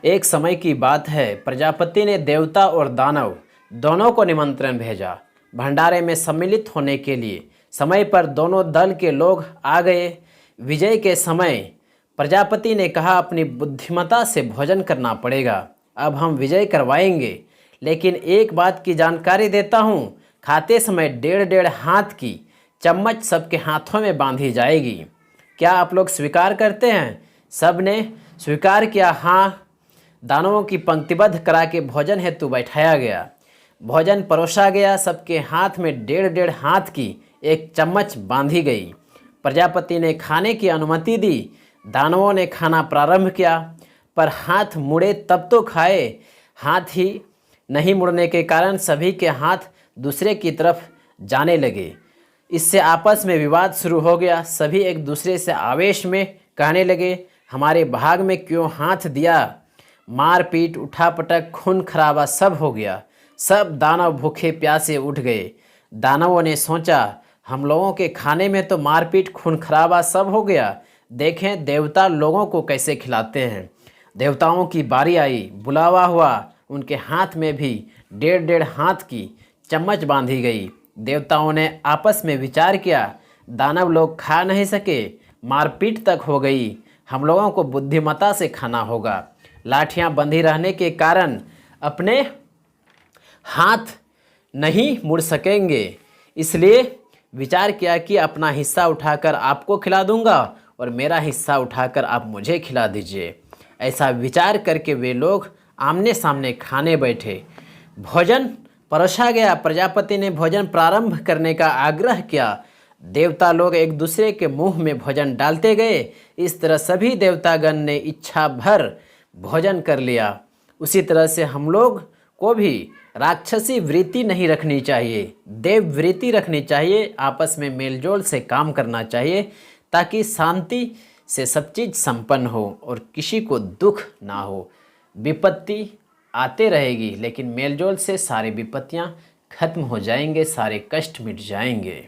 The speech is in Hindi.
एक समय की बात है, प्रजापति ने देवता और दानव दोनों को निमंत्रण भेजा भंडारे में सम्मिलित होने के लिए। समय पर दोनों दल के लोग आ गए। विजय के समय प्रजापति ने कहा, अपनी बुद्धिमत्ता से भोजन करना पड़ेगा, अब हम विजय करवाएंगे। लेकिन एक बात की जानकारी देता हूँ, खाते समय डेढ़ डेढ़ हाथ की चम्मच सबके हाथों में बांधी जाएगी। क्या आप लोग स्वीकार करते हैं? सब ने स्वीकार किया। हाँ। दानवों की पंक्तिबद्ध करा के भोजन हेतु बैठाया गया। भोजन परोसा गया। सबके हाथ में डेढ़ डेढ़ हाथ की एक चम्मच बांधी गई। प्रजापति ने खाने की अनुमति दी। दानवों ने खाना प्रारंभ किया, पर हाथ मुड़े तब तो खाए। हाथ ही नहीं मुड़ने के कारण सभी के हाथ दूसरे की तरफ जाने लगे। इससे आपस में विवाद शुरू हो गया। सभी एक दूसरे से आवेश में कहने लगे, हमारे भाग में क्यों हाथ दिया? मारपीट, उठापटक, खून खराबा सब हो गया। सब दानव भूखे प्यासे उठ गए। दानवों ने सोचा, हम लोगों के खाने में तो मारपीट, खून खराबा सब हो गया, देखें देवता लोगों को कैसे खिलाते हैं। देवताओं की बारी आई। बुलावा हुआ। उनके हाथ में भी डेढ़ डेढ़ हाथ की चम्मच बांधी गई। देवताओं ने आपस में विचार किया, दानव लोग खा नहीं सके, मारपीट तक हो गई, हम लोगों को बुद्धिमत्ता से खाना होगा। लाठियां बंधी रहने के कारण अपने हाथ नहीं मुड़ सकेंगे, इसलिए विचार किया कि अपना हिस्सा उठाकर आपको खिला दूंगा और मेरा हिस्सा उठाकर आप मुझे खिला दीजिए। ऐसा विचार करके वे लोग आमने सामने खाने बैठे। भोजन परोसा गया। प्रजापति ने भोजन प्रारंभ करने का आग्रह किया। देवता लोग एक दूसरे के मुंह में भोजन डालते गए। इस तरह सभी देवतागण ने इच्छा भर भोजन कर लिया। उसी तरह से हम लोग को भी राक्षसी वृत्ति नहीं रखनी चाहिए, देव वृत्ति रखनी चाहिए। आपस में मेलजोल से काम करना चाहिए ताकि शांति से सब चीज़ संपन्न हो और किसी को दुख ना हो। विपत्ति आते रहेगी, लेकिन मेलजोल से सारी विपत्तियां खत्म हो जाएंगे, सारे कष्ट मिट जाएंगे।